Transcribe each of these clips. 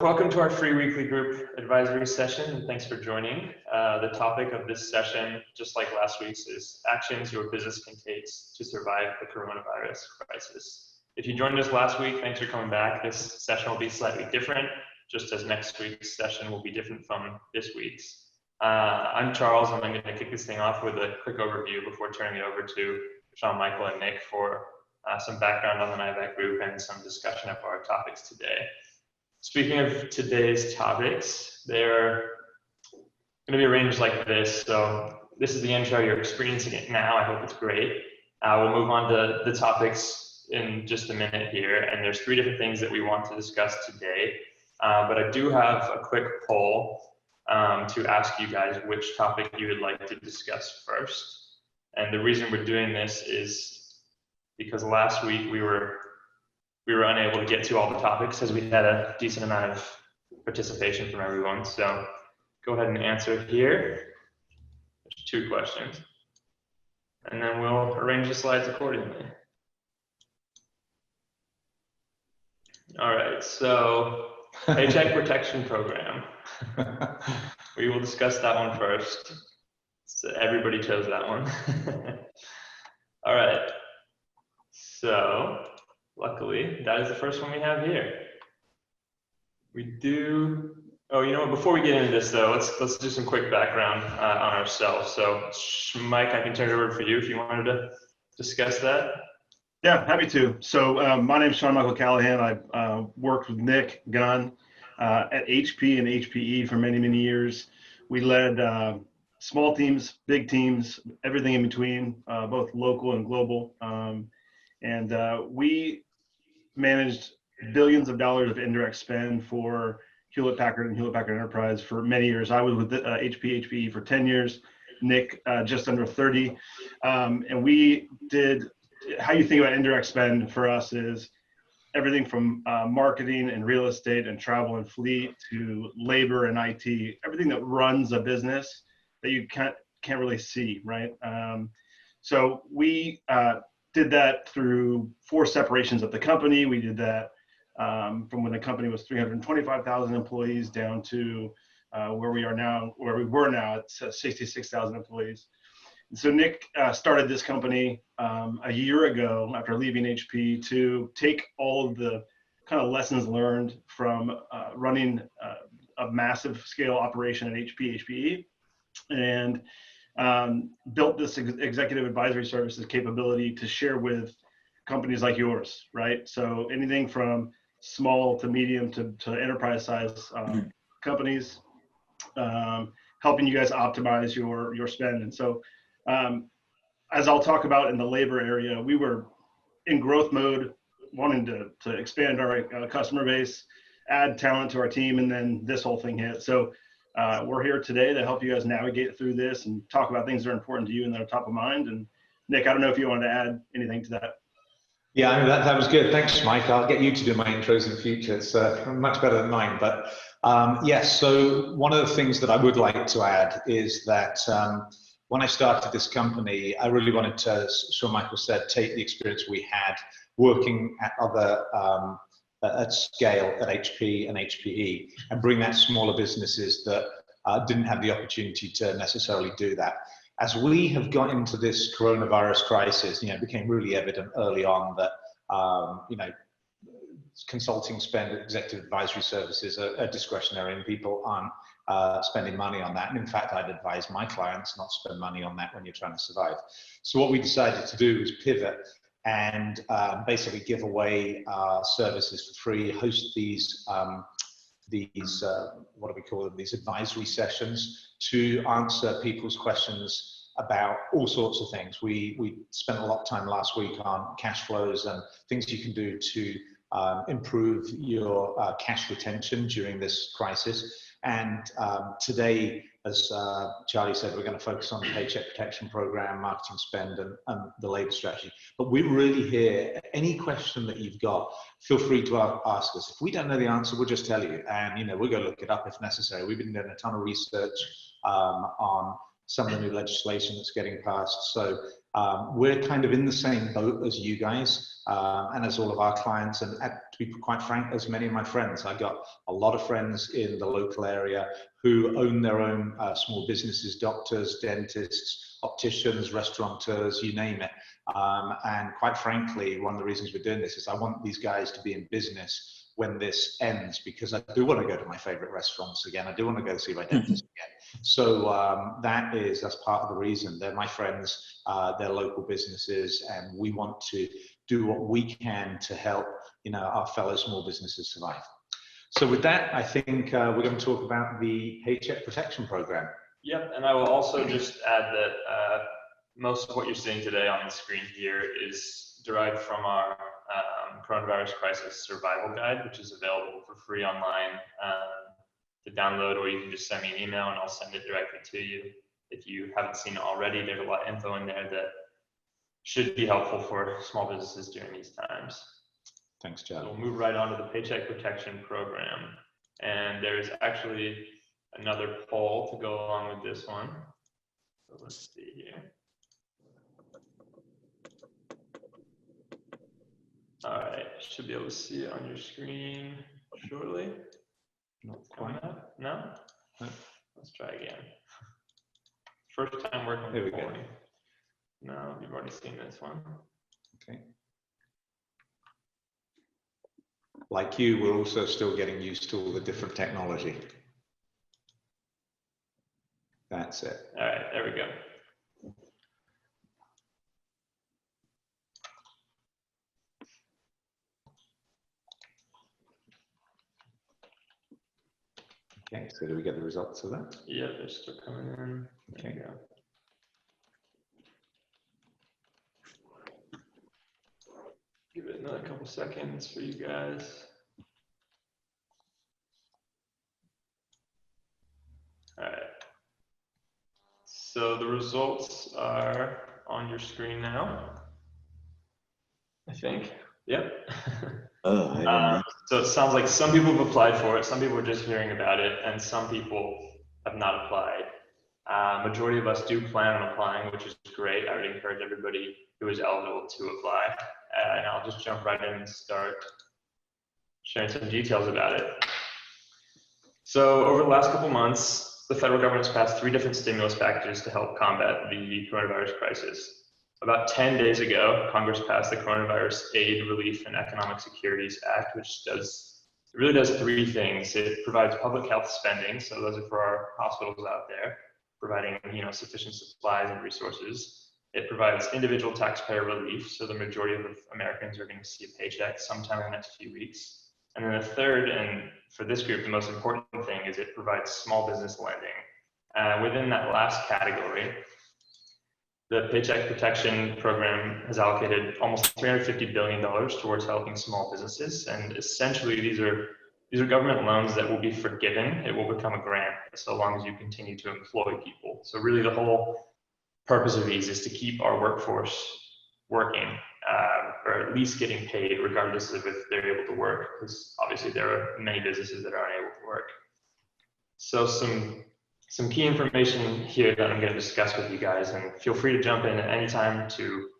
Welcome to our free weekly group advisory session, and thanks for joining. The topic of this session, just like last week's, is actions your business can take to survive the coronavirus crisis. If you joined us last week, thanks for coming back. This session will be slightly different, just as next week's session will be different from this week's. I'm Charles, and I'm going to kick this thing off with a quick overview before turning it over to Sean, Michael, and Nick for some background on the NiVACK Group and some discussion of our topics today. Speaking of today's topics, they're going to be arranged like this. So this is the intro. You're experiencing it now. I hope it's great. We'll move on to the topics in just a minute here. And there's three different things that we want to discuss today. But I do have a quick poll to ask you guys which topic you would like to discuss first. And the reason we're doing this is because last week we were unable to get to all the topics as we had a decent amount of participation from everyone. So go ahead and answer here. There's two questions. And then we'll arrange the slides accordingly. All right, so Paycheck Protection Program. We will discuss that one first. So everybody chose that one. All right, so luckily, that is the first one we have here. Oh, you know what, before we get into this though, let's do some quick background on ourselves. So Mike, I can turn it over for you if you wanted to discuss that. Yeah, happy to. So my name is Sean Michael Callahan. I've worked with Nick Gunn at HP and HPE for many, many years. We led small teams, big teams, everything in between, both local and global. And we managed billions of dollars of indirect spend for Hewlett-Packard and Hewlett-Packard Enterprise for many years. I was with HPE for 10 years, Nick just under 30. And we did, how you think about indirect spend for us is everything from marketing and real estate and travel and fleet to labor and IT, everything that runs a business that you can't really see, right? So we did that through 4 separations of the company. We did that from when the company was 325,000 employees down to where we were now at 66,000 employees. And so Nick started this company a year ago after leaving HP to take all of the kind of lessons learned from running a massive scale operation at HPE, and built this executive advisory services capability to share with companies like yours, right? So anything from small to medium to enterprise size companies, helping you guys optimize your spend. And so as I'll talk about in the labor area, we were in growth mode, wanting to expand our customer base, add talent to our team, and then this whole thing hit. So we're here today to help you guys navigate through this and talk about things that are important to you and that are top of mind. And Nick, I don't know if you wanted to add anything to that. Yeah, I mean, that was good. Thanks, Mike. I'll get you to do my intros in the future. It's much better than mine. But yes, so one of the things that I would like to add is that when I started this company, I really wanted to, as Sean Michael said, take the experience we had working at other at scale at HP and HPE and bring that to smaller businesses that didn't have the opportunity to necessarily do that. As we have got into this coronavirus crisis, it became really evident early on that, consulting spend, executive advisory services are discretionary and people aren't spending money on that. And in fact, I'd advise my clients not to spend money on that when you're trying to survive. So what we decided to do was pivot and basically give away services for free, host these what do we call them, these advisory sessions to answer people's questions about all sorts of things. We spent a lot of time last week on cash flows and things you can do to improve your cash retention during this crisis. And today, as Charlie said, we're going to focus on the Paycheck Protection Program, marketing spend, and the labor strategy. But we're really here. Any question that you've got, feel free to ask us. If we don't know the answer, we'll just tell you. And, we'll go look it up if necessary. We've been doing a ton of research on some of the new legislation that's getting passed. So we're kind of in the same boat as you guys and as all of our clients, and to be quite frank, as many of my friends. I got a lot of friends in the local area who own their own small businesses, doctors, dentists, opticians, restaurateurs, you name it. And quite frankly, one of the reasons we're doing this is I want these guys to be in business when this ends, because I do want to go to my favorite restaurants again. I do want to go see my dentist again. So that's part of the reason. They're my friends, they're local businesses, and we want to do what we can to help, our fellow small businesses survive. So with that, I think we're going to talk about the Paycheck Protection Program. Yep, and I will also just add that most of what you're seeing today on the screen here is derived from our coronavirus crisis survival guide, which is available for free online to download, or you can just send me an email and I'll send it directly to you. If you haven't seen it already, there's a lot of info in there that should be helpful for small businesses during these times. Thanks, Chad. So we'll move right on to the Paycheck Protection Program. And there's actually another poll to go along with this one. So let's see here. All right, should be able to see it on your screen shortly. Not quite. No? No. Let's try again. First time working with polling. No, you've already seen this one. Okay. Like you, we're also still getting used to all the different technology. That's it. All right, there we go. Okay, so do we get the results of that? Yeah, they're still coming in. There you go. Give it another couple seconds for you guys. All right. So the results are on your screen now, I think. Yep. So it sounds like some people have applied for it, some people are just hearing about it, and some people have not applied. Majority of us do plan on applying, which is great. I would encourage everybody who is eligible to apply. And I'll just jump right in and start sharing some details about it. So over the last couple months, the federal government has passed 3 different stimulus packages to help combat the coronavirus crisis. About 10 days ago, Congress passed the Coronavirus Aid, Relief, and Economic Securities Act, which really does 3 things. It provides public health spending, so those are for our hospitals out there, providing sufficient supplies and resources. It provides individual taxpayer relief, so the majority of Americans are going to see a paycheck sometime in the next few weeks. And then the third, and for this group, the most important thing, is it provides small business lending. Within that last category, the Paycheck Protection Program has allocated almost $350 billion towards helping small businesses. And essentially, these are government loans that will be forgiven. It will become a grant so long as you continue to employ people. So really the whole purpose of these is to keep our workforce working, or at least getting paid, regardless of if they're able to work, because obviously there are many businesses that aren't able to work. So some key information here that I'm going to discuss with you guys, and feel free to jump in at any time to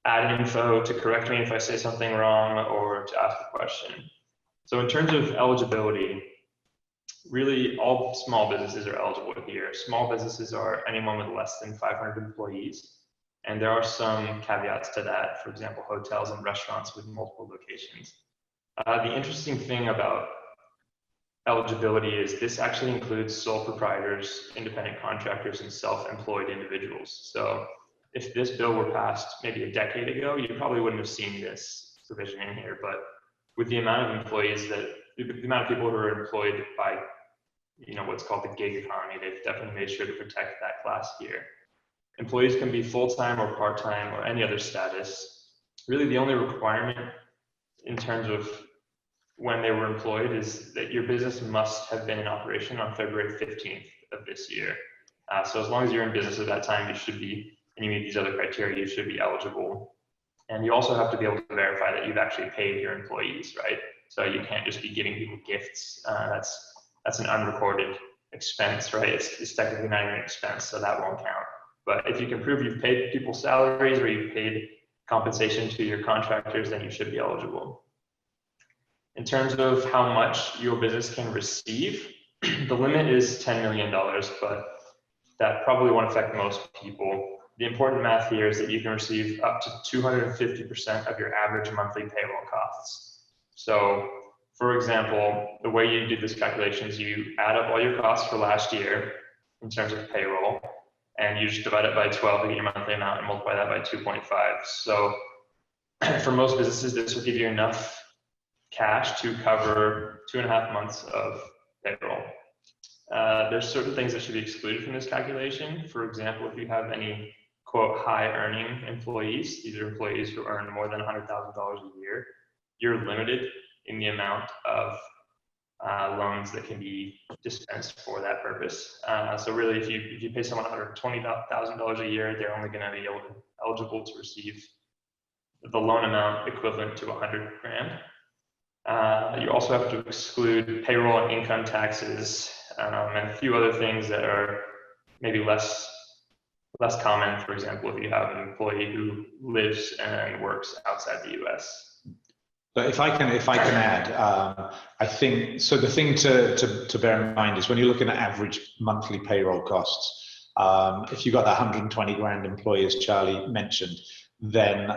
add info, to correct me if I say something wrong, or to ask a question. So in terms of eligibility, really all small businesses are eligible here. Small businesses are anyone with less than 500 employees. And there are some caveats to that. For example, hotels and restaurants with multiple locations. The interesting thing about eligibility is this actually includes sole proprietors, independent contractors, and self-employed individuals. So if this bill were passed maybe a decade ago, you probably wouldn't have seen this provision in here. But with the amount of employees the amount of people who are employed by, what's called the gig economy, they've definitely made sure to protect that class here. Employees can be full-time or part-time or any other status. Really the only requirement in terms of when they were employed is that your business must have been in operation on February 15th of this year. So as long as you're in business at that time, you should be, and you meet these other criteria, you should be eligible. And you also have to be able to verify that you've actually paid your employees, right? So you can't just be giving people gifts. That's an unrecorded expense, right? It's technically not even an expense, so that won't count. But if you can prove you've paid people salaries or you've paid compensation to your contractors, then you should be eligible. In terms of how much your business can receive, the limit is $10 million, but that probably won't affect most people. The important math here is that you can receive up to 250% of your average monthly payroll costs. So, for example, the way you do this calculation is you add up all your costs for last year in terms of payroll, and you just divide it by 12 to get your monthly amount and multiply that by 2.5. So for most businesses, this will give you enough cash to cover 2.5 months of payroll. There's certain things that should be excluded from this calculation. For example, if you have any, quote, high earning employees, these are employees who earn more than $100,000 a year, you're limited in the amount of loans that can be dispensed for that purpose. So really, if you pay someone $120,000 a year, they're only going to be eligible to receive the loan amount equivalent to 100 grand. You also have to exclude payroll and income taxes and a few other things that are maybe less common. For example, if you have an employee who lives and works outside the US. But if I can add, I think, so the thing to bear in mind is when you're looking at average monthly payroll costs, if you've got that 120 grand employee, as Charlie mentioned, then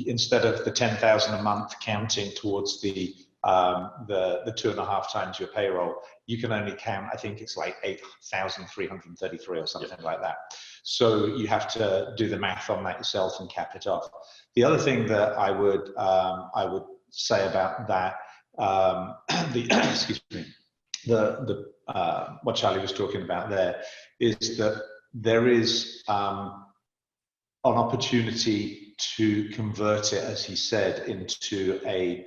instead of the 10,000 a month counting towards the 2.5 times your payroll, you can only count, I think it's like 8,333 or something like that. So you have to do the math on that yourself and cap it off. The other thing that I would say about that, excuse me, what Charlie was talking about there is that there is an opportunity to convert it, as he said, into a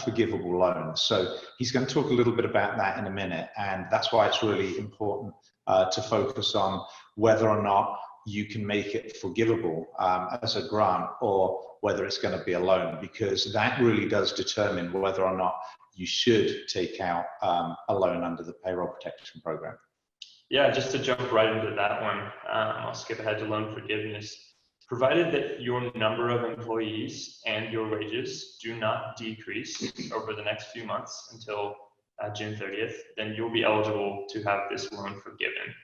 forgivable loan. So he's going to talk a little bit about that in a minute, and that's why it's really important to focus on whether or not you can make it forgivable as a grant or whether it's going to be a loan, because that really does determine whether or not you should take out a loan under the payroll protection program. Yeah, just to jump right into that one, I'll skip ahead to loan forgiveness. Provided that your number of employees and your wages do not decrease over the next few months until June 30th, then you'll be eligible to have this loan forgiven.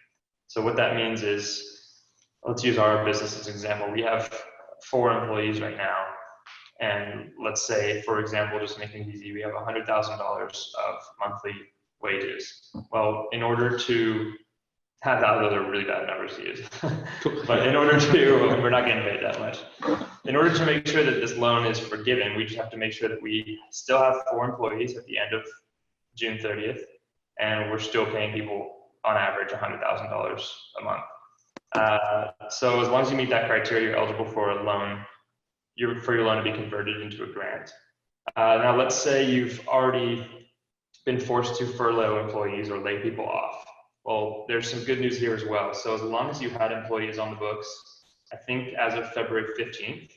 So what that means is, let's use our business as an example. We have 4 employees right now. And let's say, for example, just making it easy, we have $100,000 of monthly wages. Well, in order to have that, those are really bad numbers to use. But in order to, we're not getting paid that much. In order to make sure that this loan is forgiven, we just have to make sure that we still have 4 employees at the end of June 30th, and we're still paying people on average $100,000 a month. So as long as you meet that criteria, you're eligible for a loan, for your loan to be converted into a grant. Now, let's say you've already been forced to furlough employees or lay people off. Well, there's some good news here as well. So as long as you had employees on the books, I think as of February 15th,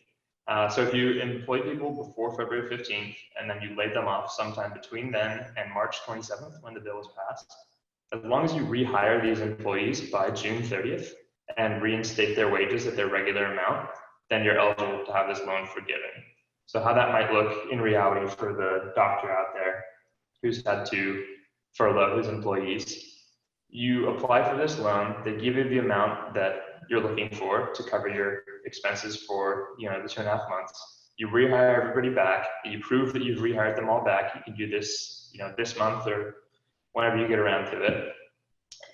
so if you employ people before February 15th and then you laid them off sometime between then and March 27th when the bill is passed, as long as you rehire these employees by June 30th and reinstate their wages at their regular amount, then you're eligible to have this loan forgiven. So how that might look in reality for the doctor out there who's had to furlough his employees, you apply for this loan, they give you the amount that you're looking for to cover your expenses for the 2.5 months. You rehire everybody back, you prove that you've rehired them all back. You can do this this month or whenever you get around to it.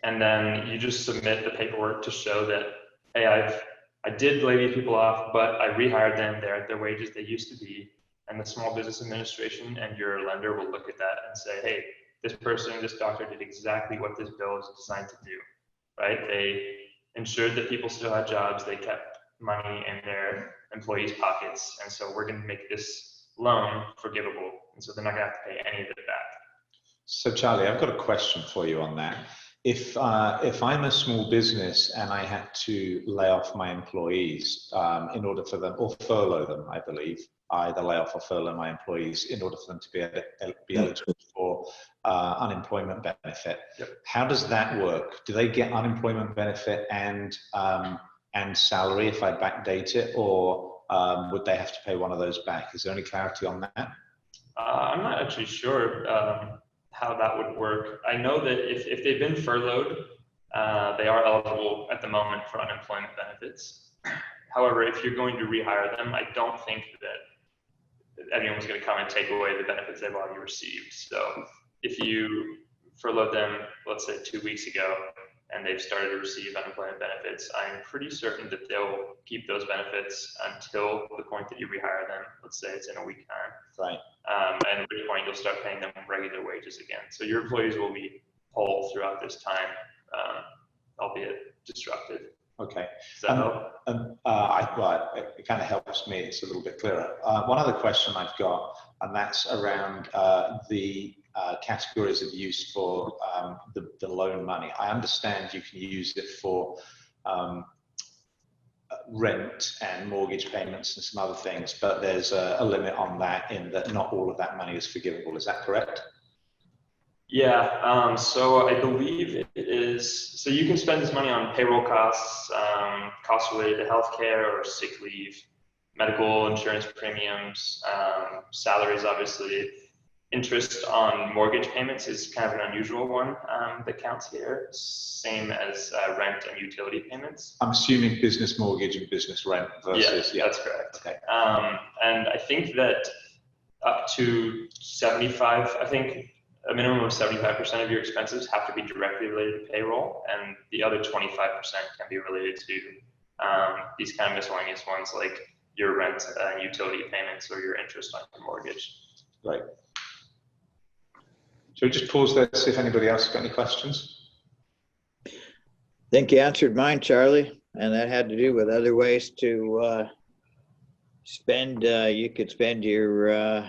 And then you just submit the paperwork to show that, hey, I did lay these people off, but I rehired them. They're at their wages they used to be. And the Small Business Administration and your lender will look at that and say, hey, this doctor did exactly what this bill is designed to do, right? They ensured that people still had jobs. They kept money in their employees' pockets. And so we're going to make this loan forgivable. And so they're not going to have to pay any of it back. So Charlie, I've got a question for you on that. If I'm a small business and I had to lay off my employees in order for them, or furlough them, I believe, either lay off or furlough my employees in order for them to be eligible for unemployment benefit. Yep. How does that work? Do they get unemployment benefit and salary if I backdate it, or would they have to pay one of those back? Is there any clarity on that? I'm not actually sure how that would work. I know that if they've been furloughed, they are eligible at the moment for unemployment benefits. However, if you're going to rehire them, I don't think that anyone's going to come and take away the benefits they've already received. So if you furloughed them, let's say 2 weeks ago, and they've started to receive unemployment benefits, I'm pretty certain that they'll keep those benefits until the point that you rehire them. Let's say it's in a week time. Right. And at which point you'll start paying them regular wages again. So your employees will be whole throughout this time, albeit disrupted. Okay. So it kind of helps me. It's a little bit clearer. One other question I've got, and that's around the categories of use for the loan money. I understand you can use it for rent and mortgage payments and some other things, but there's a limit on that, in that not all of that money is forgivable. Is that correct? yeah, so I believe it is, so you can spend this money on payroll costs, costs related to healthcare or sick leave, medical insurance premiums, salaries, obviously. Interest on mortgage payments is kind of an unusual one that counts here, same as rent and utility payments. I'm assuming business mortgage and business rent versus, yeah, that's correct. Okay. And I think that up to 75, I think a minimum of 75% of your expenses have to be directly related to payroll, and the other 25% can be related to these kind of miscellaneous ones like your rent and utility payments or your interest on your mortgage. Right. Shall we just pause there, see if anybody else has got any questions? I think you answered mine, Charlie, and that had to do with other ways to spend. You could spend your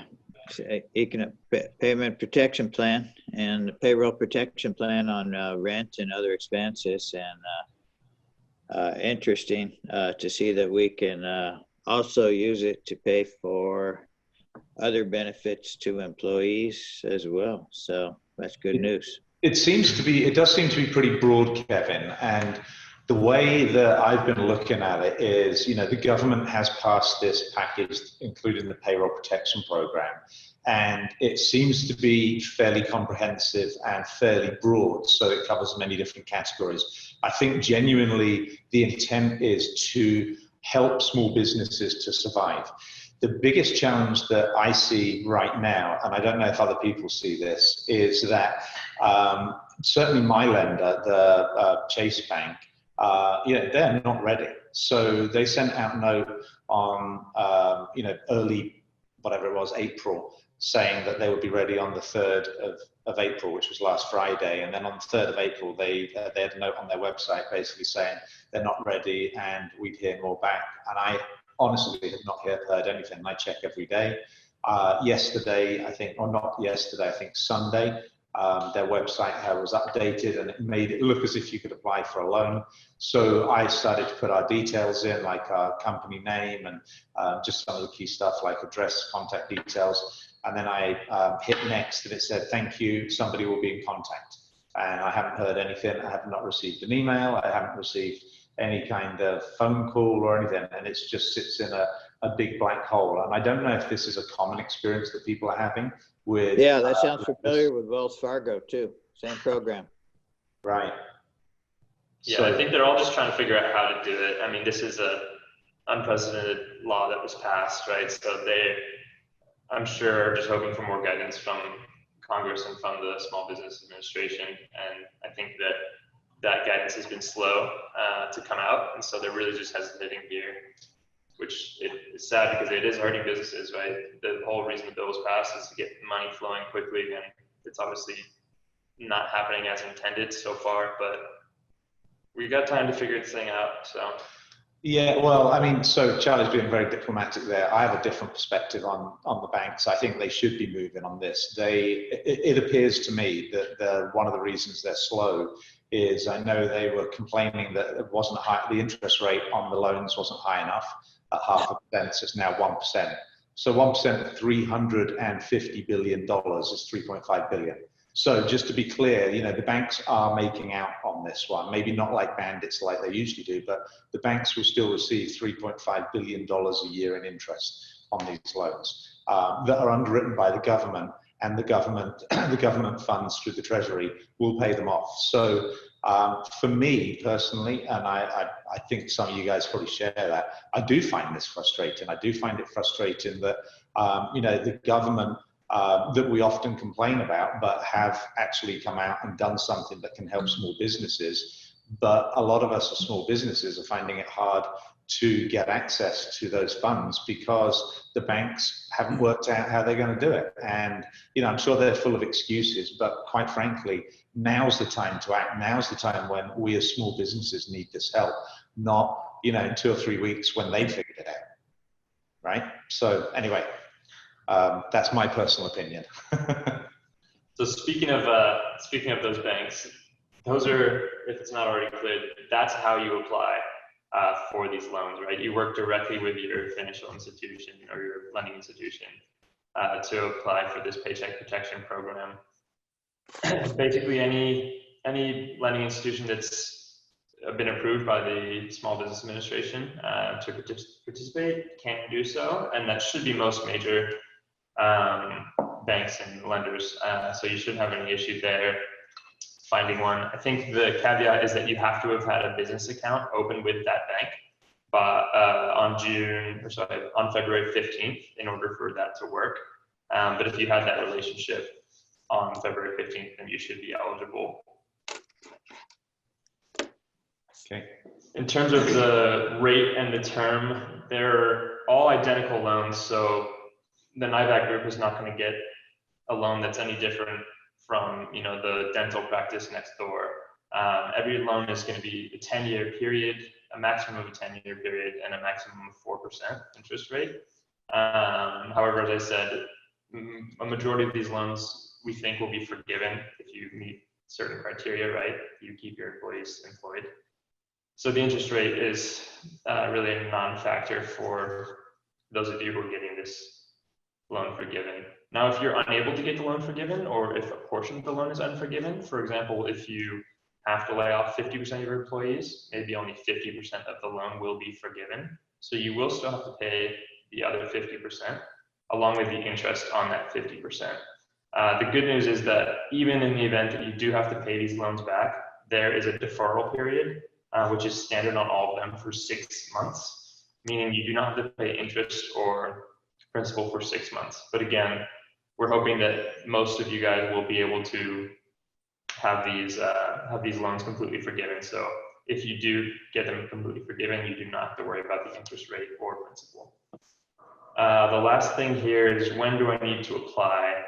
economic payment protection plan and the payroll protection plan on rent and other expenses. And interesting to see that we can also use it to pay for other benefits to employees as well. So that's good news. It does seem to be pretty broad, Kevin. And the way that I've been looking at it is, the government has passed this package, including the payroll protection program. And it seems to be fairly comprehensive and fairly broad. So it covers many different categories. I think genuinely the intent is to help small businesses to survive. The biggest challenge that I see right now, and I don't know if other people see this, is that certainly my lender, the Chase Bank, they're not ready. So they sent out a note on, early, whatever it was, April, saying that they would be ready on the 3rd of April, which was last Friday. And then on the 3rd of April, they had a note on their website basically saying they're not ready and we'd hear more back. And I honestly have not heard anything. I check every day. Yesterday, I think, or not yesterday, I think Sunday, their website was updated and it made it look as if you could apply for a loan. So I started to put our details in, like our company name and just some of the key stuff like address, contact details. And then I hit next and it said, thank you, somebody will be in contact. And I haven't heard anything. I have not received an email. I haven't received any kind of phone call or anything, and it just sits in a big black hole. And I don't know if this is a common experience that people are having with. Yeah, that sounds familiar with Wells Fargo too. Same program. Right. Yeah, So, I think they're all just trying to figure out how to do it. I mean, this is a unprecedented law that was passed, right? So I'm sure, are just hoping for more guidance from Congress and from the Small Business Administration. And I think that guidance has been slow to come out. And so they're really just hesitating here, which is sad because it is hurting businesses, right? The whole reason the bill was passed is to get money flowing quickly. And it's obviously not happening as intended so far, but we got time to figure this thing out, so. Yeah, well, I mean, so Charlie's being very diplomatic there. I have a different perspective on the banks. I think they should be moving on this. It appears to me that one of the reasons they're slow is I know they were complaining that it wasn't high, the interest rate on the loans wasn't high enough at 0.5%, so it's now 1%. So 1% of $350 billion is 3.5 billion. So just to be clear, you know, the banks are making out on this one, maybe not like bandits like they usually do, but the banks will still receive $3.5 billion a year in interest on these loans that are underwritten by the government, and the government funds through the Treasury will pay them off. So for me personally, and I think some of you guys probably share that, I do find this frustrating. I do find it frustrating that, you know, the government that we often complain about, but have actually come out and done something that can help small businesses. But a lot of us as small businesses are finding it hard to get access to those funds because the banks haven't worked out how they're going to do it. And, you know, I'm sure they're full of excuses, but quite frankly, now's the time to act. Now's the time when we as small businesses need this help, not, you know, in 2 or 3 weeks when they figured it out, right? So anyway, that's my personal opinion. So speaking of those banks, those are, if it's not already clear, that's how you apply for these loans, right? You work directly with your financial institution or your lending institution to apply for this Paycheck Protection Program. Basically, any lending institution that's been approved by the Small Business Administration to participate can do so, and that should be most major banks and lenders. So you shouldn't have any issue there finding one. I think the caveat is that you have to have had a business account open with that bank on February 15th in order for that to work. But if you had that relationship on February 15th, then you should be eligible. Okay. In terms of the rate and the term, they're all identical loans. So the NiVACK Group is not going to get a loan that's any different from, you know, the dental practice next door. Every loan is going to be a 10-year period, a maximum of a 10-year period, and a maximum of 4% interest rate. However, as I said, a majority of these loans we think will be forgiven if you meet certain criteria, right? You keep your employees employed. So the interest rate is really a non-factor for those of you who are getting this loan forgiven. Now, if you're unable to get the loan forgiven, or if a portion of the loan is unforgiven, for example, if you have to lay off 50% of your employees, maybe only 50% of the loan will be forgiven. So you will still have to pay the other 50% along with the interest on that 50%. The good news is that even in the event that you do have to pay these loans back, there is a deferral period, which is standard on all of them for 6 months, meaning you do not have to pay interest or principal for 6 months. But again, we're hoping that most of you guys will be able to have these loans completely forgiven. So if you do get them completely forgiven, you do not have to worry about the interest rate or principal. The last thing here is, when do I need to apply?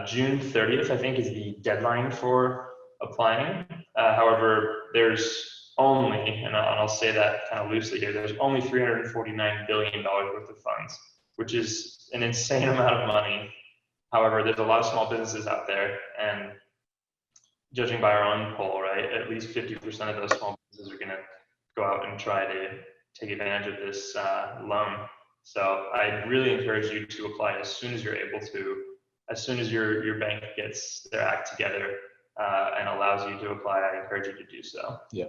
June 30th, I think, is the deadline for applying. However, there's only, and I'll say that kind of loosely here, there's only $349 billion worth of funds, which is an insane amount of money. However, there's a lot of small businesses out there, and judging by our own poll, right, at least 50% of those small businesses are going to go out and try to take advantage of this loan. So I really encourage you to apply as soon as you're able to, as soon as your bank gets their act together and allows you to apply. I encourage you to do so. Yeah.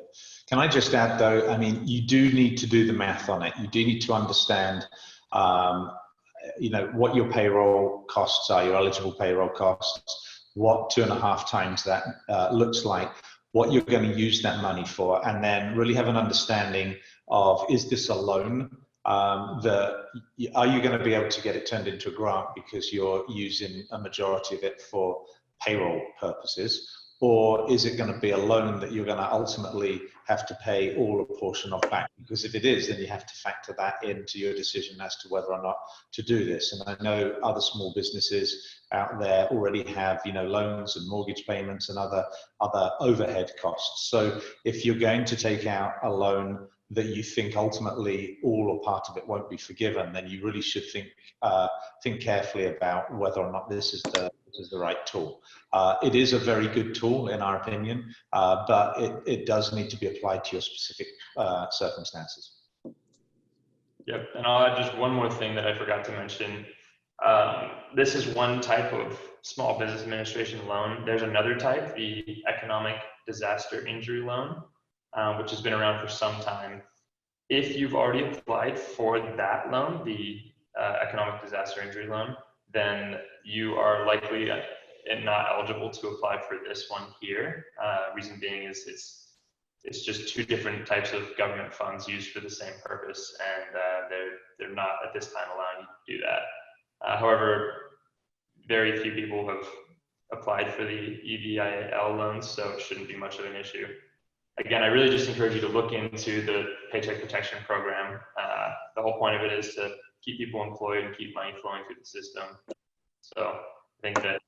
Can I just add though, I mean, you do need to do the math on it. You do need to understand you know, what your payroll costs are, your eligible payroll costs, what 2.5 times that looks like, what you're going to use that money for, and then really have an understanding of, is this a loan? Are you going to be able to get it turned into a grant because you're using a majority of it for payroll purposes? Or is it going to be a loan that you're going to ultimately have to pay all or portion of back? Because if it is, then you have to factor that into your decision as to whether or not to do this. And I know other small businesses out there already have, you know, loans and mortgage payments and other overhead costs. So if you're going to take out a loan that you think ultimately all or part of it won't be forgiven, then you really should think carefully about whether or not this is the is the right tool. It is a very good tool in our opinion, but it does need to be applied to your specific circumstances. Yep, and I'll add just one more thing that I forgot to mention. This is one type of small business administration loan. There's another type, the economic disaster injury loan, which has been around for some time. If you've already applied for that loan, the economic disaster injury loan, then you are likely not eligible to apply for this one here. Reason being is it's just two different types of government funds used for the same purpose, and they're not at this time allowing you to do that. However, very few people have applied for the EVIL loans, so it shouldn't be much of an issue. Again, I really just encourage you to look into the Paycheck Protection Program. The whole point of it is to keep people employed and keep money flowing through the system. So I think that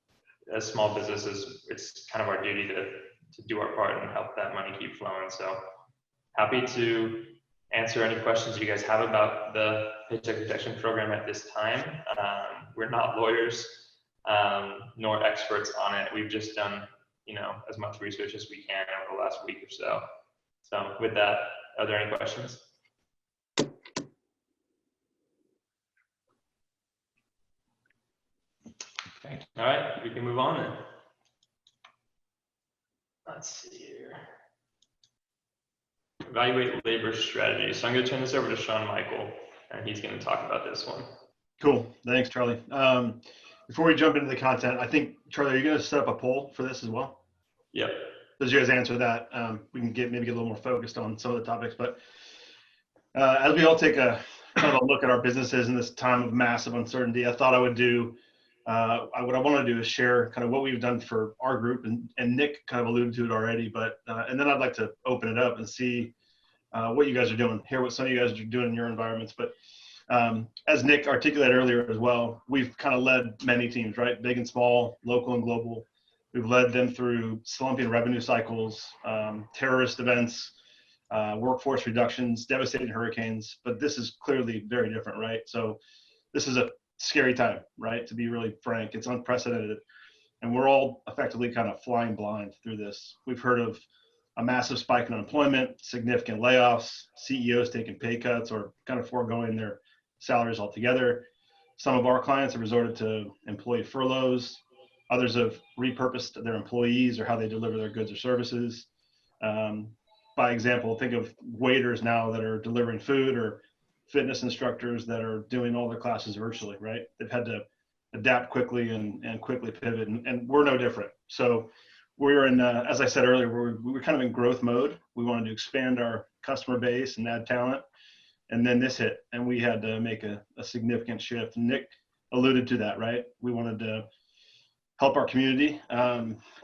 as small businesses, it's kind of our duty to do our part and help that money keep flowing. So happy to answer any questions you guys have about the Paycheck Protection Program at this time. We're not lawyers nor experts on it. We've just done as much research as we can over the last week or so. So with that, are there any questions? Okay, all right, we can move on then. Let's see here. Evaluate labor strategy. So I'm going to turn this over to Sean Michael, and he's going to talk about this one. Cool. Thanks, Charlie. Before we jump into the content, I think, Charlie, are you going to set up a poll for this as well? Yep. As you guys answer that, we can maybe get a little more focused on some of the topics. But as we all take a kind of a look at our businesses in this time of massive uncertainty, I thought I would do what I want to do is share kind of what we've done for our group, and Nick kind of alluded to it already. But and then I'd like to open it up and see what you guys are doing, hear what some of you guys are doing in your environments. But as Nick articulated earlier as well, we've kind of led many teams, right? Big and small, local and global. We've led them through slumping revenue cycles, terrorist events, workforce reductions, devastating hurricanes. But this is clearly very different, right? So this is a scary time, right? To be really frank, it's unprecedented. And we're all effectively kind of flying blind through this. We've heard of a massive spike in unemployment, significant layoffs, CEOs taking pay cuts or kind of foregoing their salaries altogether. Some of our clients have resorted to employee furloughs. Others have repurposed their employees or how they deliver their goods or services. By example, think of waiters now that are delivering food, or fitness instructors that are doing all their classes virtually, right? They've had to adapt quickly and quickly pivot, and we're no different. So we're in, as I said earlier, we're kind of in growth mode. We wanted to expand our customer base and add talent. And then this hit, and we had to make a significant shift. Nick alluded to that, right? We wanted to help our community,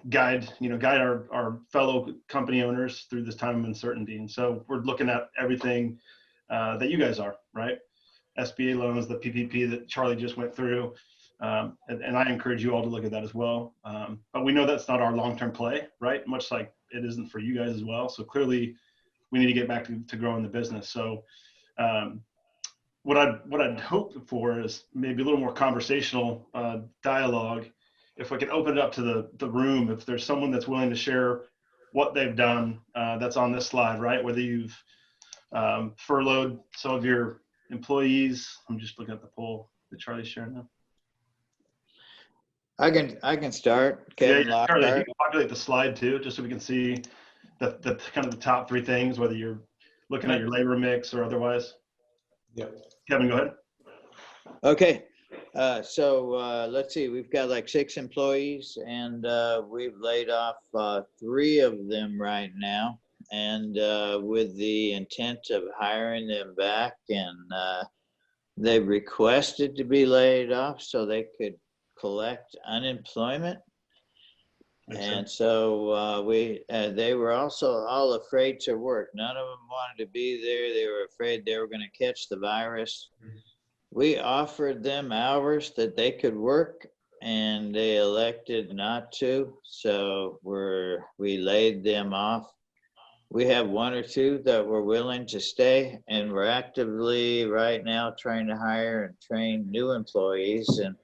guide our fellow company owners through this time of uncertainty. And so we're looking at everything that you guys are, right? SBA loans, the PPP that Charlie just went through. And I encourage you all to look at that as well. But we know that's not our long-term play, right? Much like it isn't for you guys as well. So clearly we need to get back to growing the business. So what I'd hope for is maybe a little more conversational dialogue. If we can open it up to the room, if there's someone that's willing to share what they've done, that's on this slide, right? Whether you've furloughed some of your employees. I'm just looking at the poll that Charlie's sharing now. I can start. Kevin, yeah, Charlie, you can populate the slide too, just so we can see the kind of the top three things, whether you're looking at your labor mix or otherwise. Yep. Kevin, go ahead. Okay. So let's see, we've got like 6 employees, and we've laid off 3 of them right now, and with the intent of hiring them back, and they've requested to be laid off so they could collect unemployment. And so they were also all afraid to work. None of them wanted to be there. They were afraid they were going to catch the virus. We offered them hours that they could work, and they elected not to. So we laid them off. We have 1 or 2 that were willing to stay, and we're actively right now trying to hire and train new employees. And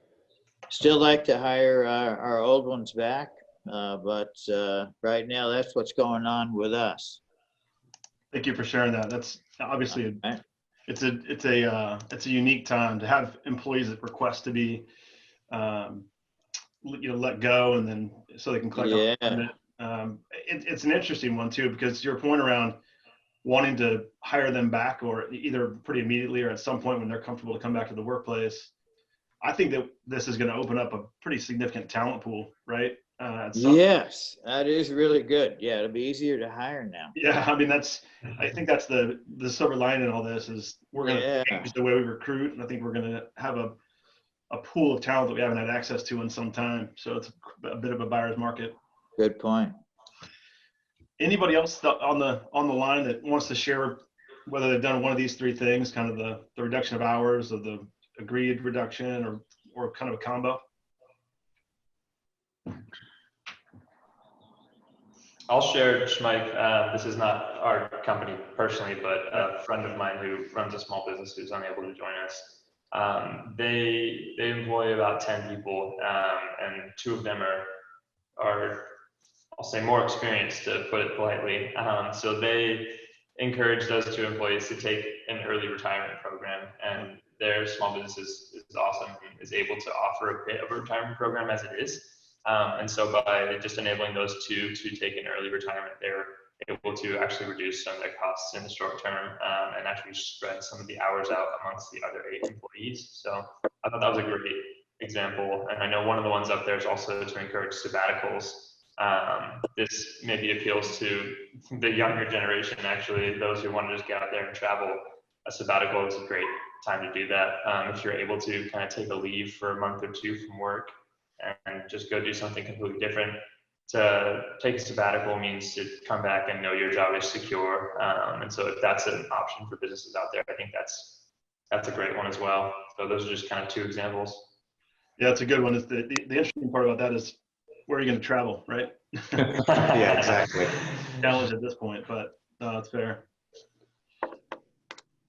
Still like to hire our old ones back, but right now that's what's going on with us. Thank you for sharing that. That's obviously Right. it's a unique time to have employees that request to be let go, and then so they can collect Yeah. unemployment. It's an interesting one too, because your point around wanting to hire them back, or either pretty immediately or at some point when they're comfortable to come back to the workplace. I think that this is going to open up a pretty significant talent pool, right? Yes, that is really good. Yeah, it'll be easier to hire now. Yeah, I mean I think that's the silver lining in all this is we're going to change the way we recruit, and I think we're going to have a pool of talent that we haven't had access to in some time. So it's a bit of a buyer's market. Good point. Anybody else on the line that wants to share whether they've done one of these three things, kind of the reduction of hours, or the agreed reduction, or kind of a combo? I'll share, Mike. This is not our company personally, but a friend of mine who runs a small business who's unable to join us. They employ about 10 people, and 2 of them are I'll say more experienced, to put it politely. So they encourage those 2 employees to take an early retirement program, and their small business is awesome and is able to offer a bit of a retirement program as it is. And so by just enabling those 2 to take an early retirement, they're able to actually reduce some of their costs in the short term, and actually spread some of the hours out amongst the other 8 employees. So I thought that was a great example. And I know one of the ones up there is also to encourage sabbaticals. This maybe appeals to the younger generation, actually, those who want to just get out there and travel. A sabbatical is a great time to do that. If you're able to kind of take a leave for a month or 2 from work and just go do something completely different. To take a sabbatical means to come back and know your job is secure. And so if that's an option for businesses out there, I think that's a great one as well. So those are just kind of 2 examples. Yeah, it's a good one. It's the interesting part about that is, where are you going to travel, right? Yeah, exactly. Challenge at this point, but it's fair.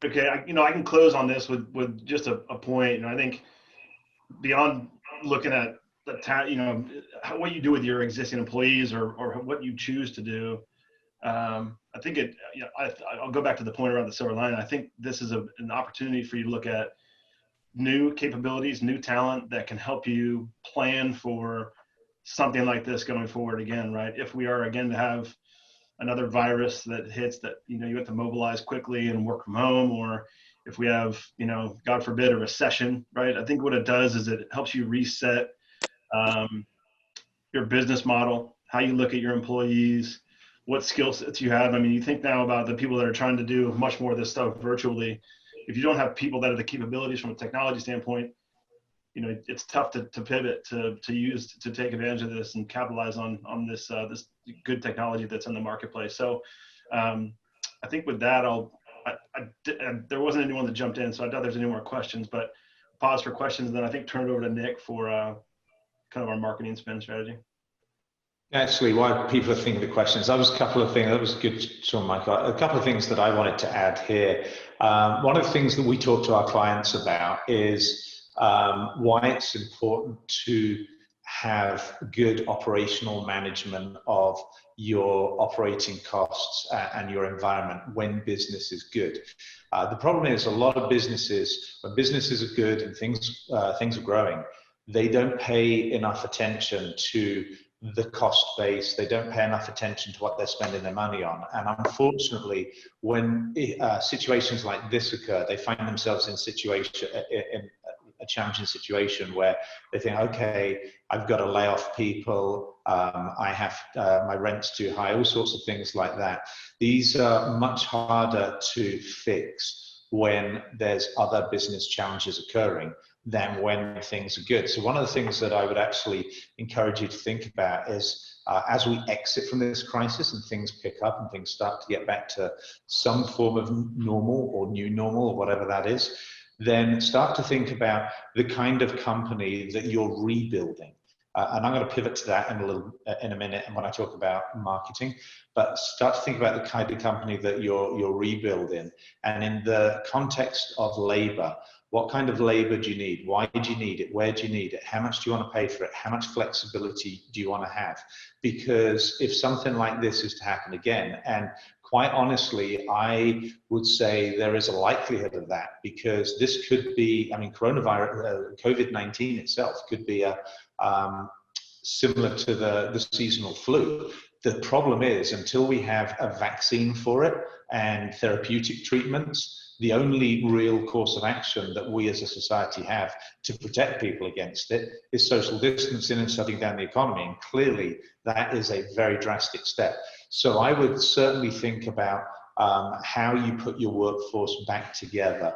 Okay, I can close on this with just a point. I think beyond looking at what you do with your existing employees, or what you choose to do, I think I'll go back to the point around the silver lining. I think this is an opportunity for you to look at new capabilities, new talent that can help you plan for something like this going forward again, right? If we are again to have another virus that hits that, you have to mobilize quickly and work from home, or if we have, God forbid, a recession, right? I think what it does is it helps you reset your business model, how you look at your employees, what skill sets you have. I mean, you think now about the people that are trying to do much more of this stuff virtually. If you don't have people that have the capabilities from a technology standpoint, it's tough to pivot to take advantage of this and capitalize on this good technology that's in the marketplace. So I think with that, there wasn't anyone that jumped in, so I doubt there's any more questions, but pause for questions, and then I think turn it over to Nick for kind of our marketing spend strategy. Actually, while people are thinking of the questions, that was a couple of things. That was good, Sean, Michael. A couple of things that I wanted to add here. One of the things that we talk to our clients about is why it's important to have good operational management of your operating costs and your environment when business is good. The problem is a lot of businesses, when businesses are good and things are growing, they don't pay enough attention to the cost base. They don't pay enough attention to what they're spending their money on. And unfortunately, when situations like this occur, they find themselves in a challenging situation where they think, okay, I've got to lay off people, I have my rent's too high, all sorts of things like that. These are much harder to fix when there's other business challenges occurring than when things are good. So one of the things that I would actually encourage you to think about is as we exit from this crisis and things pick up and things start to get back to some form of normal or new normal or whatever that is, then start to think about the kind of company that you're rebuilding. And I'm going to pivot to that in a minute and when I talk about marketing, but start to think about the kind of company that you're rebuilding. And in the context of labor, What kind of labor do you need? Why do you need it? Where do you need it? How much do you want to pay for it? How much flexibility do you want to have? Because if something like this is to happen again, and quite honestly, I would say there is a likelihood of that, because this could be, I mean, COVID-19 itself could be similar to the seasonal flu. The problem is, until we have a vaccine for it and therapeutic treatments, the only real course of action that we as a society have to protect people against it is social distancing and shutting down the economy. And clearly, that is a very drastic step. So I would certainly think about how you put your workforce back together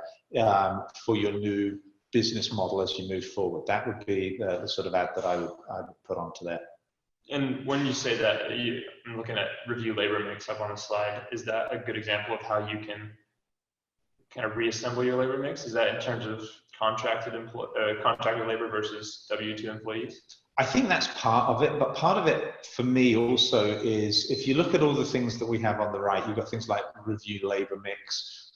for your new business model as you move forward. That would be the sort of ad that I would put onto there. And when you say that, I'm looking at review labor mix up on the slide. Is that a good example of how you can kind of reassemble your labor mix? Is that in terms of contracted labor versus W-2 employees? I think that's part of it, but part of it for me also is, if you look at all the things that we have on the right, you've got things like review labor mix,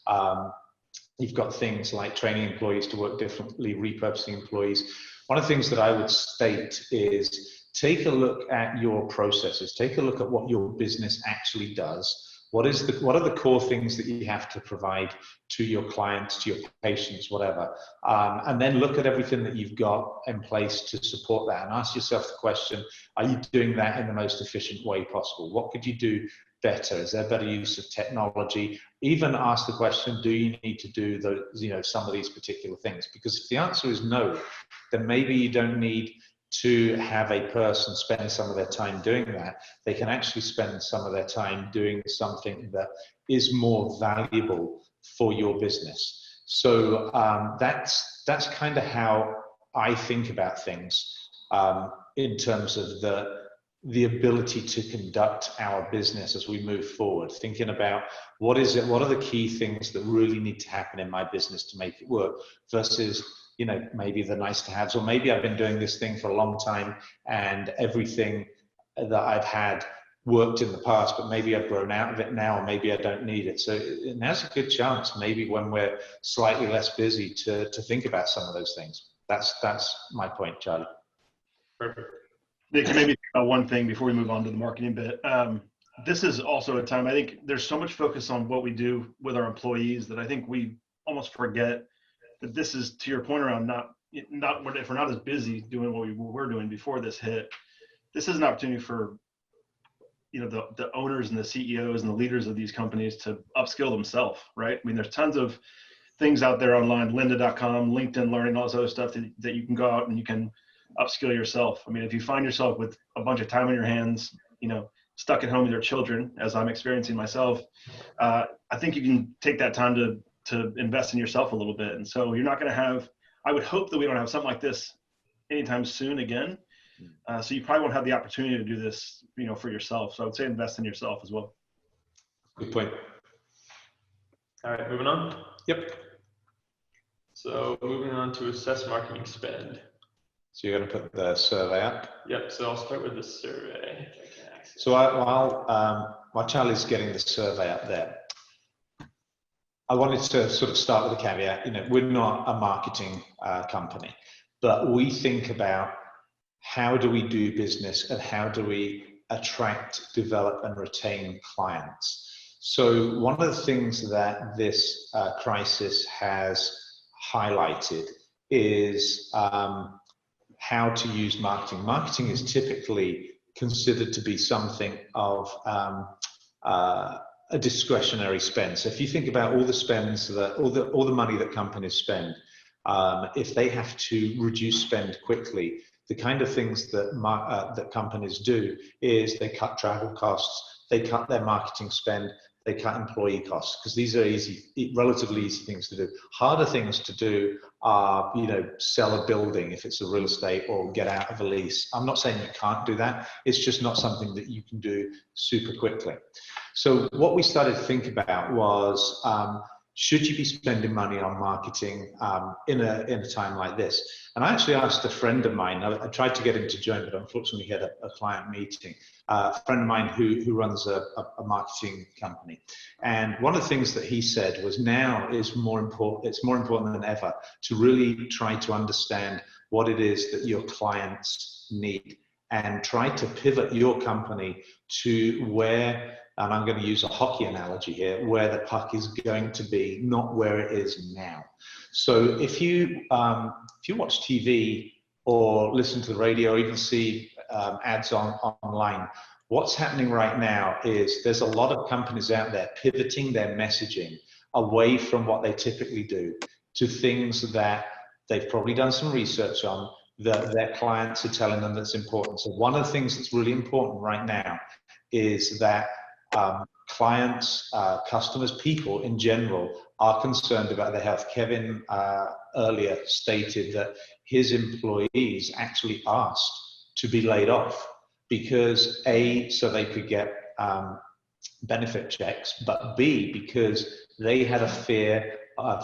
you've got things like training employees to work differently, repurposing employees. One of the things that I would state is take a look at your processes, take a look at what your business actually does. What are the core things that you have to provide to your clients, to your patients, whatever, and then look at everything that you've got in place to support that, and ask yourself the question: are you doing that in the most efficient way possible? What could you do better? Is there better use of technology? Even ask the question: do you need to do some of these particular things? Because if the answer is no, then maybe you don't need to have a person spend some of their time doing that. They can actually spend some of their time doing something that is more valuable for your business. So that's kind of how I think about things in terms of the ability to conduct our business as we move forward, thinking about what are the key things that really need to happen in my business to make it work, versus maybe the nice to haves, or maybe I've been doing this thing for a long time and everything that I've had worked in the past, but maybe I've grown out of it now, or maybe I don't need it. So now's a good chance, maybe when we're slightly less busy, to think about some of those things. That's my point, Charlie. Perfect. Nick, maybe one thing before we move on to the marketing bit. This is also a time, I think there's so much focus on what we do with our employees that I think we almost forget that this is, to your point around if we're not as busy doing what we were doing before this hit, this is an opportunity for the owners and the CEOs and the leaders of these companies to upskill themselves, right? I mean, there's tons of things out there online, lynda.com, LinkedIn Learning, all this other stuff that you can go out and you can upskill yourself. I mean, if you find yourself with a bunch of time on your hands, stuck at home with your children, as I'm experiencing myself, I think you can take that time to invest in yourself a little bit. And so you're not going to have, I would hope that we don't have something like this anytime soon again. So you probably won't have the opportunity to do this, for yourself. So I would say invest in yourself as well. Good point. All right, moving on. Yep. So moving on to assess marketing spend. So you're going to put the survey up? Yep, so I'll start with the survey. So while Charlie's getting the survey up there, I wanted to sort of start with a caveat. We're not a marketing company, but we think about how do we do business and how do we attract, develop, and retain clients. So one of the things that this crisis has highlighted is how to use marketing. Marketing is typically considered to be something of a discretionary spend. So if you think about all the spends all the money that companies spend, if they have to reduce spend quickly, the kind of things that companies do is they cut travel costs, they cut their marketing spend, they cut employee costs, because these are relatively easy things to do. Harder things to do are, sell a building if it's a real estate, or get out of a lease. I'm not saying you can't do that. It's just not something that you can do super quickly. So what we started to think about was, should you be spending money on marketing in a time like this? And I actually asked a friend of mine, I tried to get him to join, but unfortunately he had a client meeting, a friend of mine who runs a marketing company. And one of the things that he said was, now is more important, it's more important than ever to really try to understand what it is that your clients need, and try to pivot your company to where, and I'm going to use a hockey analogy here, where the puck is going to be, not where it is now. So if you watch TV or listen to the radio, or even see ads online, what's happening right now is there's a lot of companies out there pivoting their messaging away from what they typically do to things that they've probably done some research on, that their clients are telling them that's important. So one of the things that's really important right now is that clients, customers, people in general are concerned about their health. Kevin earlier stated that his employees actually asked to be laid off because A, so they could get benefit checks, but B, because they had a fear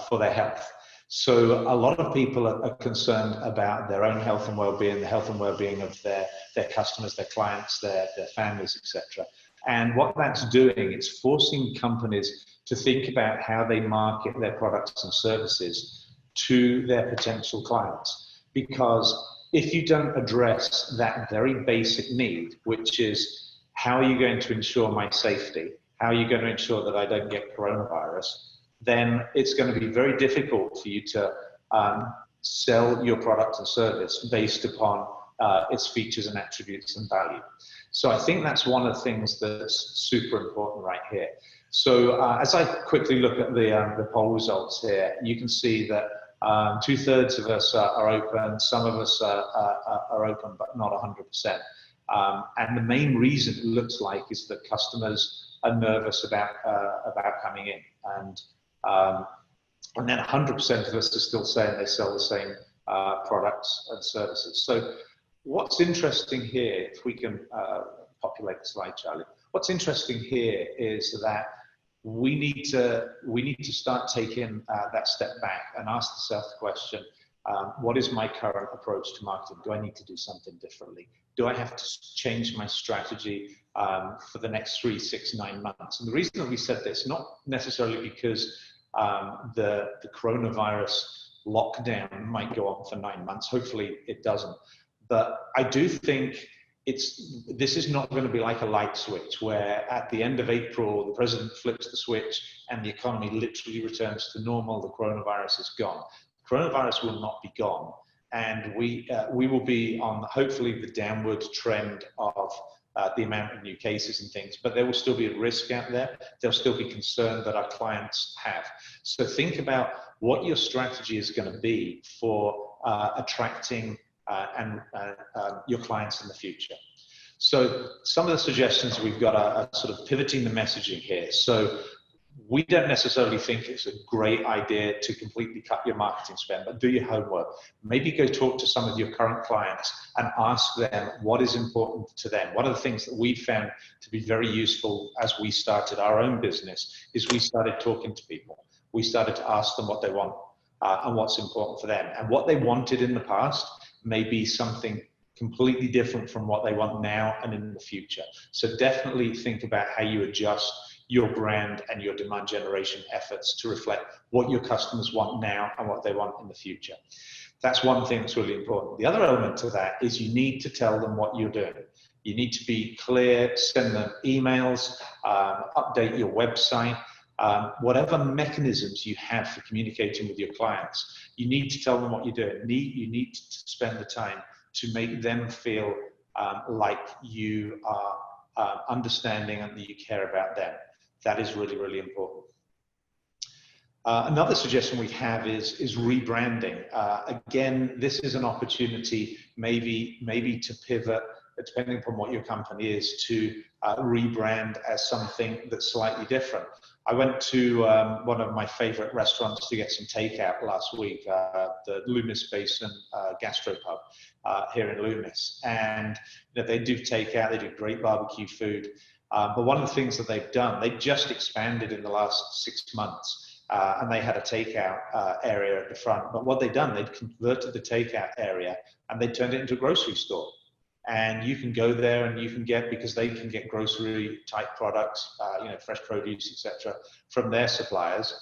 for their health. So a lot of people are concerned about their own health and well-being, the health and well-being of their customers, their clients, their families, etc. And what that's doing, it's forcing companies to think about how they market their products and services to their potential clients. Because if you don't address that very basic need, which is, how are you going to ensure my safety? How are you going to ensure that I don't get coronavirus? Then it's going to be very difficult for you to sell your product and service based upon its features and attributes and value. So I think that's one of the things that's super important right here. So as I quickly look at the poll results here, you can see that 2/3 of us are open, some of us are open, but not 100%. And the main reason it looks like is that customers are nervous about coming in. And then 100% of us are still saying they sell the same products and services. So what's interesting here, if we can populate the slide, Charlie, what's interesting here is that we need to start taking that step back and ask ourselves the question, what is my current approach to marketing? Do I need to do something differently? Do I have to change my strategy for the next 3, 6, 9 months? And the reason that we said this, not necessarily because the coronavirus lockdown might go on for 9 months. Hopefully it doesn't. But I do think this is not going to be like a light switch where at the end of April, the president flips the switch and the economy literally returns to normal. The coronavirus is gone. Coronavirus will not be gone. And we will be on, hopefully, the downward trend of the amount of new cases and things, but there will still be a risk out there. There'll still be concern that our clients have. So think about what your strategy is going to be for attracting your clients in the future. So some of the suggestions we've got are sort of pivoting the messaging here. So we don't necessarily think it's a great idea to completely cut your marketing spend, but do your homework. Maybe go talk to some of your current clients and ask them what is important to them. One of the things that we found to be very useful as we started our own business is we started talking to people. We started to ask them what they want and what's important for them. And what they wanted in the past may be something completely different from what they want now and in the future. So definitely think about how you adjust your brand and your demand generation efforts to reflect what your customers want now and what they want in the future. That's one thing that's really important. The other element to that is you need to tell them what you're doing. You need to be clear, send them emails, update your website, whatever mechanisms you have for communicating with your clients. You need to tell them what you're doing. You need to spend the time to make them feel like you are understanding and that you care about them. That is really, really important. Another suggestion we have is rebranding. Again, this is an opportunity maybe to pivot, depending upon what your company is, to rebrand as something that's slightly different. I went to one of my favorite restaurants to get some takeout last week, the Loomis Basin Gastropub here in Loomis. And they do takeout, they do great barbecue food. But one of the things that they've done, they just expanded in the last 6 months. and they had a takeout area at the front. But what they'd done, they'd converted the takeout area and they turned it into a grocery store. And you can go there and you can get, because they can get grocery type products, fresh produce, etc., from their suppliers.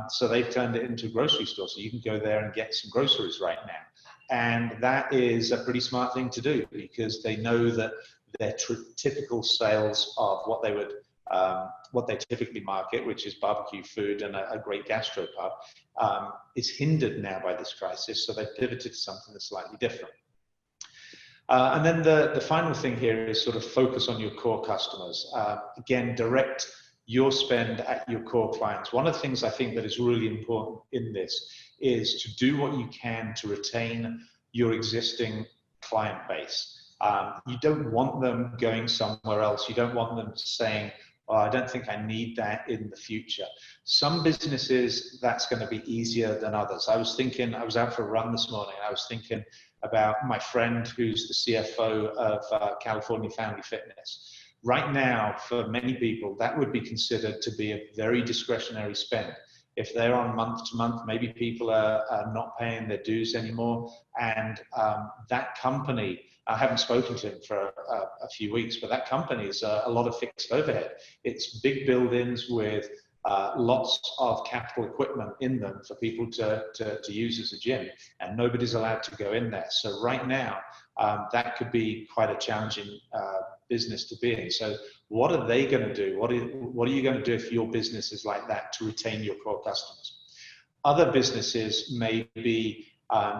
So they've turned it into a grocery store. So you can go there and get some groceries right now. And that is a pretty smart thing to do, because they know that their typical sales of what they typically market, which is barbecue food and a great gastropub, is hindered now by this crisis. So they've pivoted to something that's slightly different. And then the final thing here is sort of focus on your core customers. Again, direct your spend at your core clients. One of the things I think that is really important in this is to do what you can to retain your existing client base. You don't want them going somewhere else. You don't want them saying, oh, I don't think I need that in the future. Some businesses, that's going to be easier than others. I was out for a run this morning, and I was thinking about my friend who's the CFO of California Family Fitness. Right now, for many people, that would be considered to be a very discretionary spend. If they're on month to month, maybe people are not paying their dues anymore. And that company, I haven't spoken to him for a few weeks, but that company is a lot of fixed overhead. It's big buildings with lots of capital equipment in them for people to use as a gym, and nobody's allowed to go in there. So right now, that could be quite a challenging business to be in. So what are they going to do? What are you going to do if your business is like that to retain your core customers? Other businesses may be,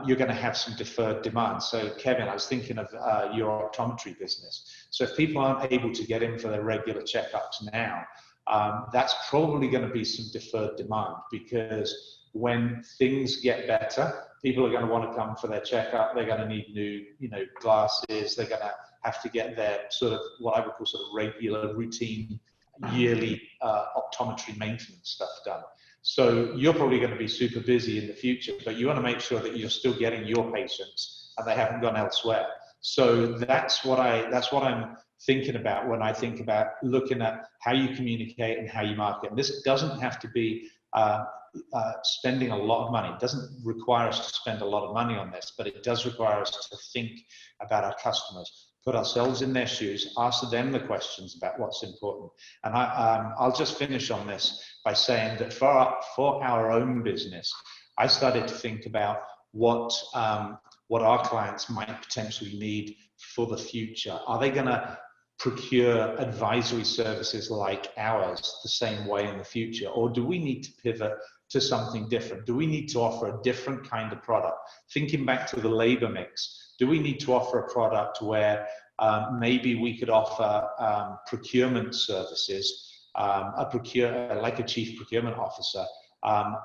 you're going to have some deferred demand. So Kevin, I was thinking of your optometry business. So if people aren't able to get in for their regular checkups now, that's probably going to be some deferred demand, because when things get better, people are going to want to come for their checkup. They're going to need new, glasses. They're going to have to get their sort of what I would call sort of regular, routine, yearly optometry maintenance stuff done. So you're probably going to be super busy in the future, but you want to make sure that you're still getting your patients and they haven't gone elsewhere. So that's what I'm thinking about when I think about looking at how you communicate and how you market. And this doesn't have to be spending a lot of money. It doesn't require us to spend a lot of money on this, but it does require us to think about our customers, put ourselves in their shoes, ask them the questions about what's important. And I'll just finish on this by saying that for our own business, I started to think about what our clients might potentially need for the future. Are they going to procure advisory services like ours the same way in the future? Or do we need to pivot to something different? Do we need to offer a different kind of product? Thinking back to the labor mix, do we need to offer a product where maybe we could offer procurement services, like a chief procurement officer,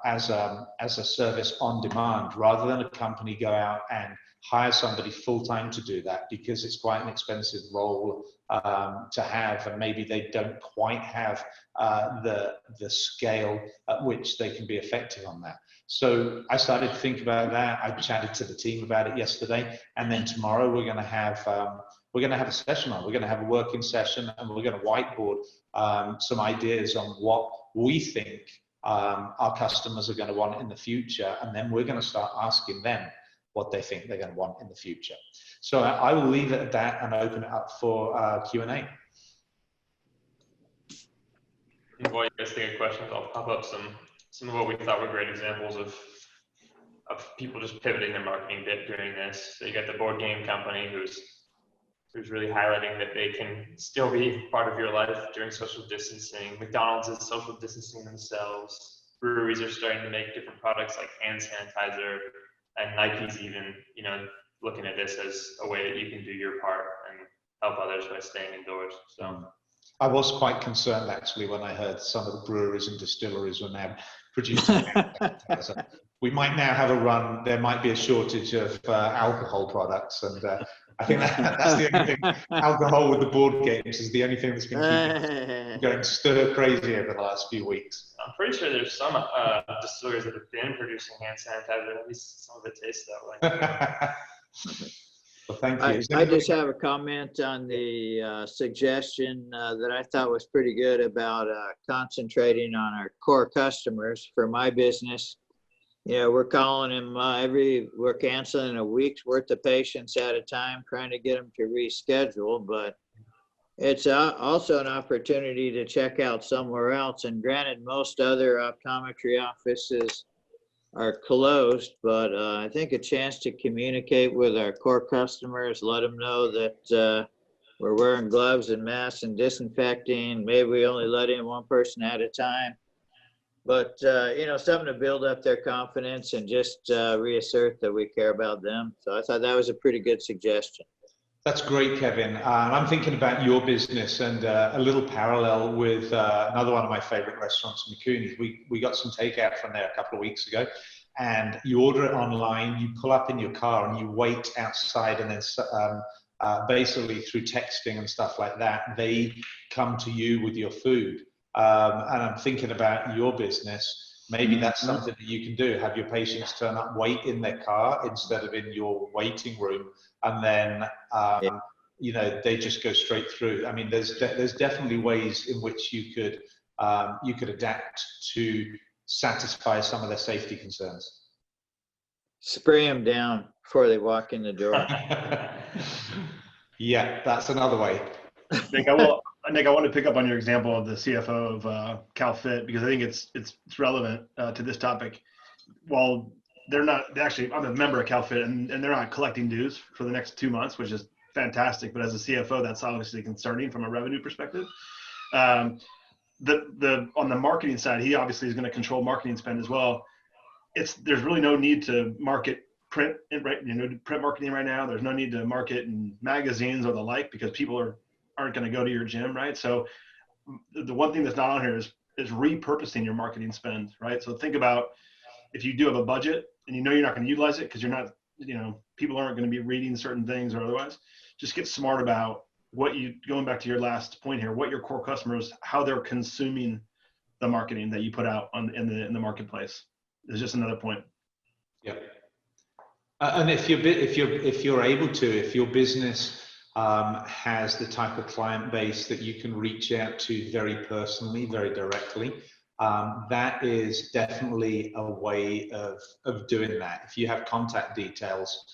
as a service on demand, rather than a company go out and hire somebody full-time to do that, because it's quite an expensive role to have, and maybe they don't quite have the scale at which they can be effective on that. So I started to think about that. I chatted to the team about it yesterday, and then tomorrow we're going to have a session on. We're going to have a working session, and we're going to whiteboard some ideas on what we think our customers are going to want in the future, and then we're going to start asking them what they think they're going to want in the future. So I will leave it at that and open it up for Q&A. While you guys think of questions, I'll pop up some of what we thought were great examples of people just pivoting their marketing bit during this. So you got the board game company who's really highlighting that they can still be part of your life during social distancing. McDonald's is social distancing themselves. Breweries are starting to make different products like hand sanitizer, and Nike's even, looking at this as a way that you can do your part and help others by staying indoors. So I was quite concerned actually when I heard some of the breweries and distilleries were now producing hand sanitizer. We might now have a run. There might be a shortage of alcohol products, and I think that's the only thing. Alcohol with the board games is the only thing that's been keeping going stir crazy over the last few weeks. I'm pretty sure there's some distilleries that have been producing hand sanitizer. At least some of it tastes that way. Well, thank you. I just have a comment on the suggestion that I thought was pretty good about concentrating on our core customers for my business. You know, we're calling them we're canceling a week's worth of patients at a time, trying to get them to reschedule, but it's also an opportunity to check out somewhere else. And granted, most other optometry offices are closed, but I think a chance to communicate with our core customers, let them know that we're wearing gloves and masks and disinfecting. Maybe we only let in one person at a time, but you know, something to build up their confidence and just reassert that we care about them. So I thought that was a pretty good suggestion. That's great, Kevin. I'm thinking about your business and a little parallel with another one of my favorite restaurants, McCooney's. We got some takeout from there a couple of weeks ago, and you order it online, you pull up in your car and you wait outside, and then basically through texting and stuff like that, they come to you with your food. And I'm thinking about your business. Maybe that's something that you can do. Have your patients turn up, wait in their car instead of in your waiting room, and then you know, they just go straight through. I mean, there's definitely ways in which you could adapt to satisfy some of their safety concerns. Spray them down before they walk in the door. Yeah, that's another way. Nick, I want to pick up on your example of the CFO of CalFit, because I think it's relevant to this topic. While I'm a member of CalFit, and they're not collecting dues for the next 2 months, which is fantastic. But as a CFO, that's obviously concerning from a revenue perspective. On the marketing side, he obviously is going to control marketing spend as well. There's really no need to market print, right? You know, print marketing right now. There's no need to market in magazines or the like, because people aren't going to go to your gym, right? So the one thing that's not on here is repurposing your marketing spend, right? So think about, if you do have a budget and you know you're not going to utilize it because you're not, you know, people aren't going to be reading certain things or otherwise, just get smart about going back to your last point here, what your core customers, how they're consuming the marketing that you put out in the marketplace. Is just another point. Yeah. And if you're able to, if your business has the type of client base that you can reach out to very personally, very directly, that is definitely a way of doing that. If you have contact details,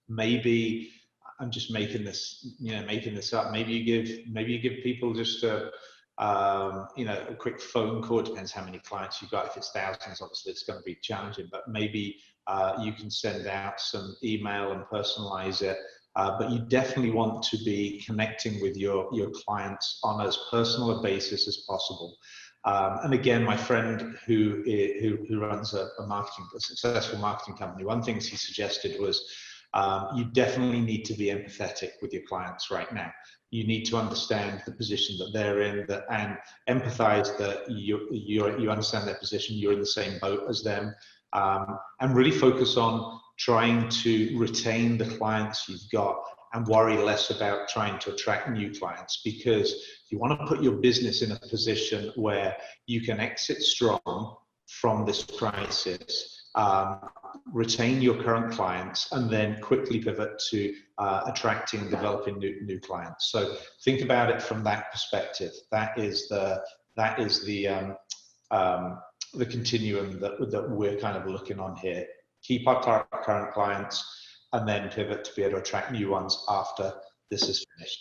maybe, I'm just making this up. Maybe you give people just a quick phone call. It depends how many clients you've got. If it's thousands, obviously it's going to be challenging, but maybe you can send out some email and personalize it. But you definitely want to be connecting with your clients on as personal a basis as possible. And again, my friend who runs a successful marketing company, one thing he suggested was you definitely need to be empathetic with your clients right now. You need to understand the position that they're in, and empathize that you understand their position, you're in the same boat as them, and really focus on trying to retain the clients you've got and worry less about trying to attract new clients, because you want to put your business in a position where you can exit strong from this crisis, retain your current clients, and then quickly pivot to attracting and developing new clients. So think about it from that perspective. That is the continuum that we're kind of looking on here. Keep our current clients and then pivot to be able to attract new ones after this is finished.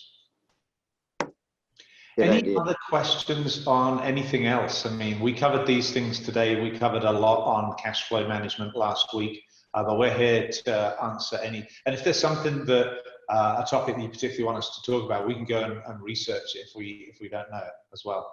Any other questions on anything else? I mean, we covered these things today. We covered a lot on cash flow management last week, but we're here to answer any. And if there's something that a topic that you particularly want us to talk about, we can go and research it if we don't know it as well.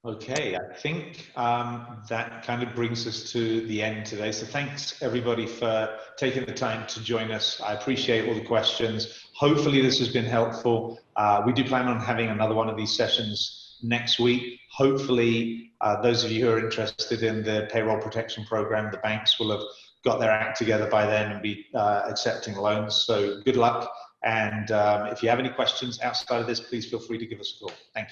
Okay, I think that kind of brings us to the end today. So thanks everybody for taking the time to join us. I appreciate all the questions. Hopefully this has been helpful. We do plan on having another one of these sessions next week. Hopefully those of you who are interested in the payroll protection program, the banks will have got their act together by then and be accepting loans. So good luck. And if you have any questions outside of this, please feel free to give us a call. Thank you.